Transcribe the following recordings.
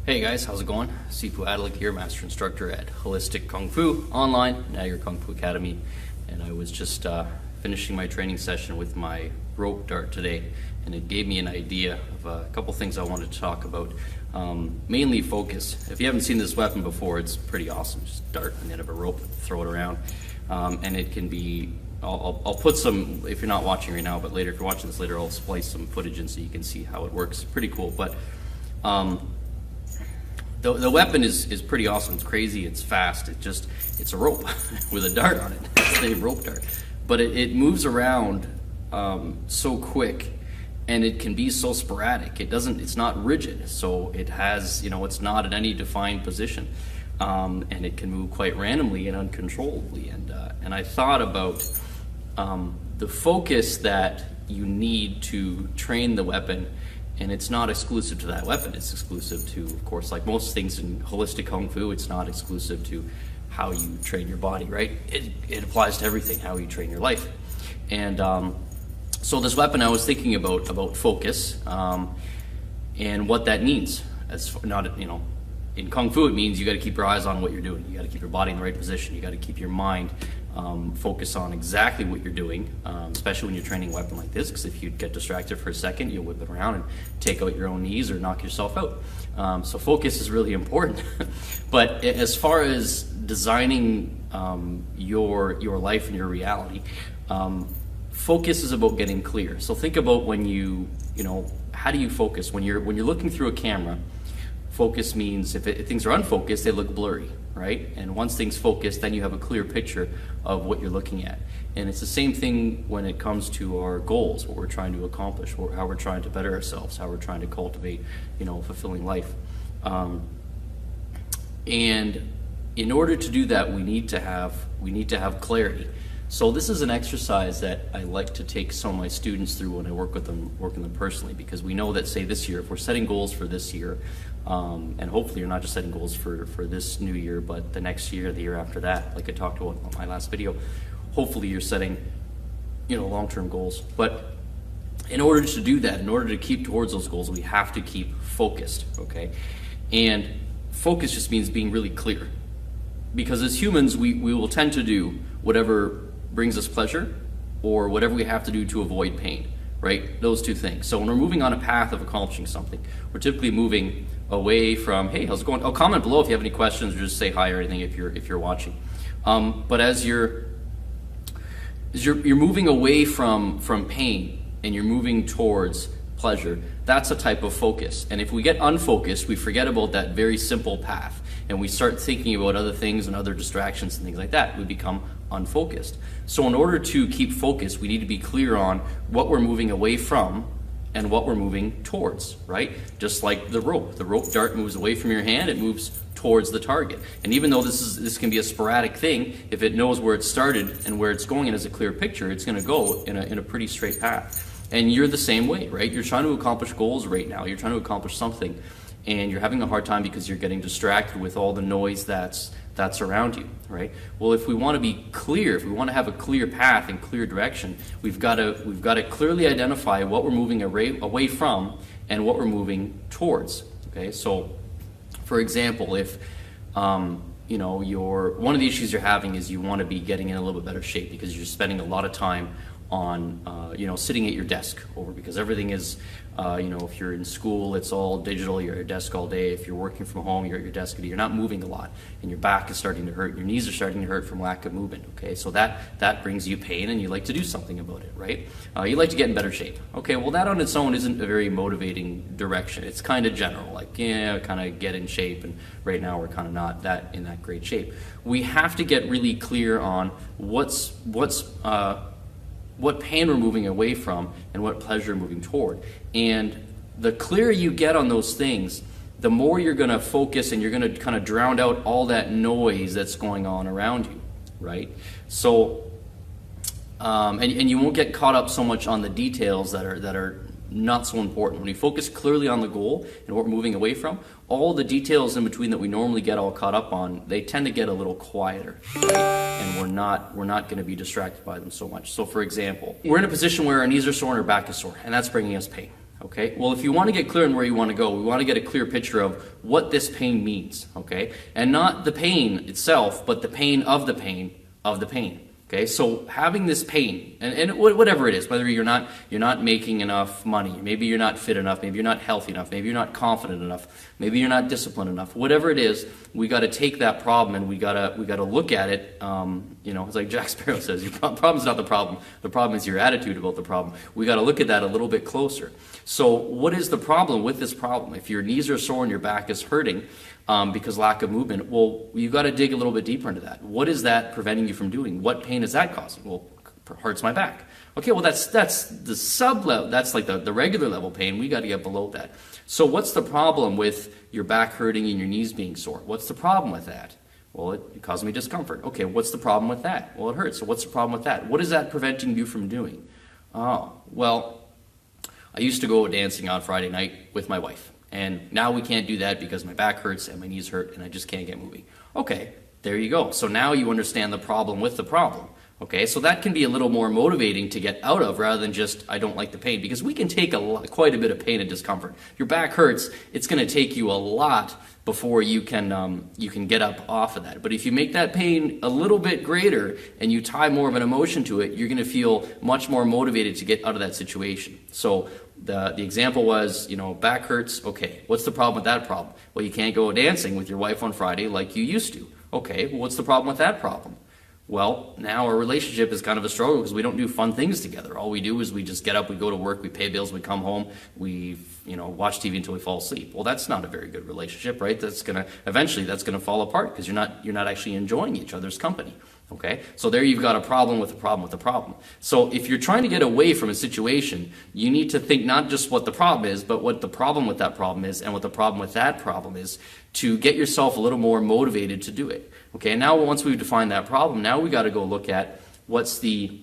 Hey guys, how's it going? Sifu Adalik here, Master Instructor at Holistic Kung Fu Online, now your Kung Fu Academy. And I was just finishing my training session with my rope dart today, and it gave me an idea of a couple things I wanted to talk about. Mainly focus. If you haven't seen this weapon before, it's pretty awesome. Just dart on the end of a rope, throw it around. And it can be, I'll put some, if you're not watching right now, but later, if you're watching this later, I'll splice some footage in so you can see how it works. Pretty cool. But the weapon is pretty awesome. It's crazy, it's fast, it's a rope with a dart on it. It's a rope dart. But it moves around so quick, and it can be so sporadic. It's not rigid, so it has, it's not in any defined position. And it can move quite randomly and uncontrollably. And I thought about the focus that you need to train the weapon. And it's not exclusive to that weapon. It's exclusive to, of course, like most things in holistic Kung Fu, it's not exclusive to how you train your body, right? It applies to everything, how you train your life. And so this weapon, I was thinking about focus and what that means. As not, in Kung Fu, it means you got to keep your eyes on what you're doing. You got to keep your body in the right position. You got to keep your mind focus on exactly what you're doing, especially when you're training a weapon like this, because if you get distracted for a second, you'll whip it around and take out your own knees or knock yourself out. So focus is really important. But as far as designing your life and your reality, focus is about getting clear. So think about when how do you focus? When you're looking through a camera, focus means if things are unfocused, they look blurry, right? And once things focus, then you have a clear picture of what you're looking at. And it's the same thing when it comes to our goals, what we're trying to accomplish, or how we're trying to better ourselves, how we're trying to cultivate, a fulfilling life. And in order to do that, we need to have clarity. So this is an exercise that I like to take some of my students through when I work with them personally, because we know that, say, this year, if we're setting goals for this year, and hopefully you're not just setting goals for this new year, but the next year, the year after that, like I talked about on my last video, hopefully you're setting, long-term goals. But in order to do that, in order to keep towards those goals, we have to keep focused, okay? And focus just means being really clear. Because as humans, we will tend to do whatever brings us pleasure or whatever we have to do to avoid pain, right? Those two things. So when we're moving on a path of accomplishing something, we're typically moving away from, hey, how's it going? Oh, comment below if you have any questions, or just say hi or anything if you're watching. But as you're moving away from pain and you're moving towards pleasure, that's a type of focus. And if we get unfocused, we forget about that very simple path, and we start thinking about other things and other distractions and things like that. We become unfocused. So in order to keep focus, we need to be clear on what we're moving away from and what we're moving towards, right? Just like the rope dart moves away from your hand, it moves towards the target. And even though this can be a sporadic thing, if it knows where it started and where it's going and has a clear picture, it's going to go in a pretty straight path. And you're the same way, right? You're trying to accomplish goals right now. You're trying to accomplish something, and you're having a hard time because you're getting distracted with all the noise that's around you, right? Well, if we want to be clear, if we want to have a clear path and clear direction, we've got to clearly identify what we're moving away from and what we're moving towards. Okay, so for example, if one of the issues you're having is you want to be getting in a little bit better shape because you're spending a lot of time on sitting at your desk because everything is if you're in school, it's all digital, you're at your desk all day. If you're working from home, you're at your desk, you're not moving a lot, and your back is starting to hurt, your knees are starting to hurt from lack of movement. Okay, so that brings you pain, and you like to do something about it, right? You like to get in better shape. Okay, well, that on its own isn't a very motivating direction. It's kind of general, like, kind of get in shape, and right now we're kind of not in that great shape. We have to get really clear on what pain we're moving away from and what pleasure we're moving toward. And the clearer you get on those things, the more you're going to focus, and you're going to kind of drown out all that noise that's going on around you, right? So, and you won't get caught up so much on the details that are not so important. When we focus clearly on the goal and what we're moving away from, all the details in between that we normally get all caught up on, they tend to get a little quieter, right? And we're not going to be distracted by them so much. So for example, we're in a position where our knees are sore and our back is sore, and that's bringing us pain. Okay, well, if you want to get clear on where you want to go, we want to get a clear picture of what this pain means, okay? And not the pain itself, but the pain of the pain of the pain. Okay, so having this pain, and whatever it is, whether you're not making enough money, maybe you're not fit enough, maybe you're not healthy enough, maybe you're not confident enough, maybe you're not disciplined enough, whatever it is, we got to take that problem and we got to look at it. It's like Jack Sparrow says, your problem's not the problem. The problem is your attitude about the problem. We got to look at that a little bit closer. So what is the problem with this problem? If your knees are sore and your back is hurting, because lack of movement, well, you got to dig a little bit deeper into that. What is that preventing you from doing? What pain is that causing? Well, hurts my back. Okay, well, that's the sub level. That's like the regular level pain. We got to get below that. So what's the problem with your back hurting and your knees being sore? What's the problem with that? Well, it caused me discomfort. Okay, what's the problem with that? Well, it hurts. So what's the problem with that? What is that preventing you from doing? Oh, well, I used to go dancing on Friday night with my wife. And now we can't do that because my back hurts and my knees hurt and I just can't get moving. Okay, there you go. So now you understand the problem with the problem. Okay, so that can be a little more motivating to get out of rather than just, I don't like the pain. Because we can take quite a bit of pain and discomfort. Your back hurts, it's going to take you a lot before you can get up off of that. But if you make that pain a little bit greater and you tie more of an emotion to it, you're going to feel much more motivated to get out of that situation. So the example was, back hurts. Okay, what's the problem with that problem? Well, you can't go dancing with your wife on Friday like you used to. Okay, well, what's the problem with that problem? Well, now our relationship is kind of a struggle because we don't do fun things together. All we do is we just get up, we go to work, we pay bills, we come home, we watch TV until we fall asleep. Well, that's not a very good relationship, right? Eventually that's gonna fall apart because you're not actually enjoying each other's company. Okay, so there you've got a problem with a problem with a problem. So if you're trying to get away from a situation, you need to think not just what the problem is, but what the problem with that problem is and what the problem with that problem is to get yourself a little more motivated to do it. Okay, now once we've defined that problem, now we got to go look at what's the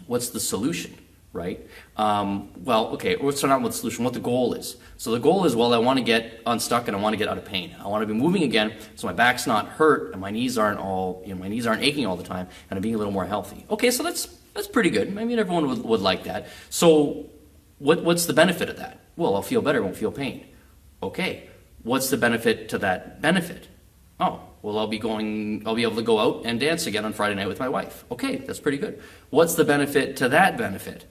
solution, right? Okay, let's start out with the solution, what the goal is. So the goal is, well, I want to get unstuck and I want to get out of pain. I want to be moving again so my back's not hurt and my knees aren't aching all the time and I'm being a little more healthy. Okay, so that's pretty good. I mean, everyone would like that. So what's the benefit of that? Well, I'll feel better, I won't feel pain. Okay, what's the benefit to that benefit? Oh, well, I'll be able to go out and dance again on Friday night with my wife. Okay, that's pretty good. What's the benefit to that benefit?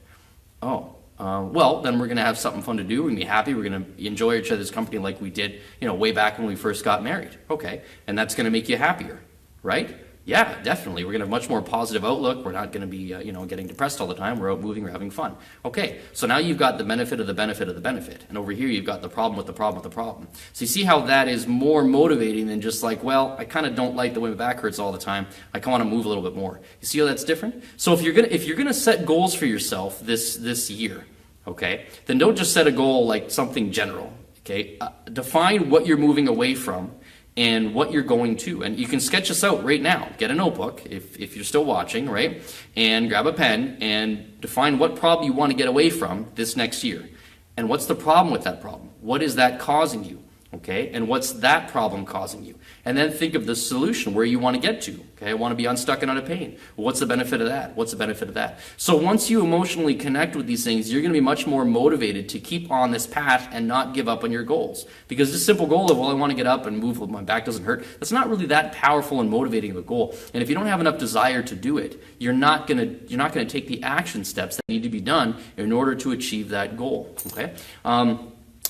Oh, well, then we're going to have something fun to do. We're going to be happy. We're going to enjoy each other's company like we did, way back when we first got married. Okay, and that's going to make you happier, right? Yeah, definitely. We're going to have much more positive outlook. We're not going to be, getting depressed all the time. We're out moving. We're having fun. Okay, so now you've got the benefit of the benefit of the benefit. And over here, you've got the problem with the problem with the problem. So you see how that is more motivating than just like, well, I kind of don't like the way my back hurts all the time. I kind of want to move a little bit more. You see how that's different? So if you're gonna set goals for yourself this year, okay, then don't just set a goal like something general. Okay, define what you're moving away from and what you're going to. And you can sketch this out right now. Get a notebook, if you're still watching, right? And grab a pen and define what problem you want to get away from this next year. And what's the problem with that problem? What is that causing you? Okay, and what's that problem causing you? And then think of the solution, where you want to get to. Okay, I want to be unstuck and out of pain. Well, what's the benefit of that? What's the benefit of that? So once you emotionally connect with these things, you're going to be much more motivated to keep on this path and not give up on your goals. Because this simple goal of, well, I want to get up and move, my back doesn't hurt, that's not really that powerful and motivating of a goal. And if you don't have enough desire to do it, you're not going to take the action steps that need to be done in order to achieve that goal. Okay.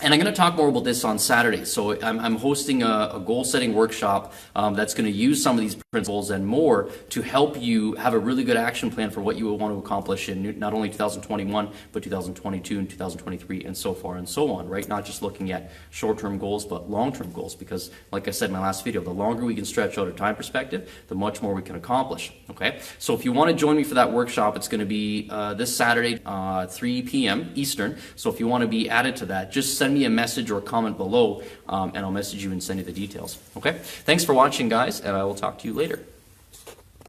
And I'm going to talk more about this on Saturday. So I'm hosting a goal-setting workshop that's going to use some of these principles and more to help you have a really good action plan for what you will want to accomplish in not only 2021, but 2022 and 2023 and so far and so on, right? Not just looking at short-term goals, but long-term goals. Because, like I said in my last video, the longer we can stretch out a time perspective, the much more we can accomplish, okay? So if you want to join me for that workshop, it's going to be this Saturday, 3 p.m. Eastern. So if you want to be added to that, just send me a message or a comment below and I'll message you and send you the details. Okay? Thanks for watching, guys, and I will talk to you later.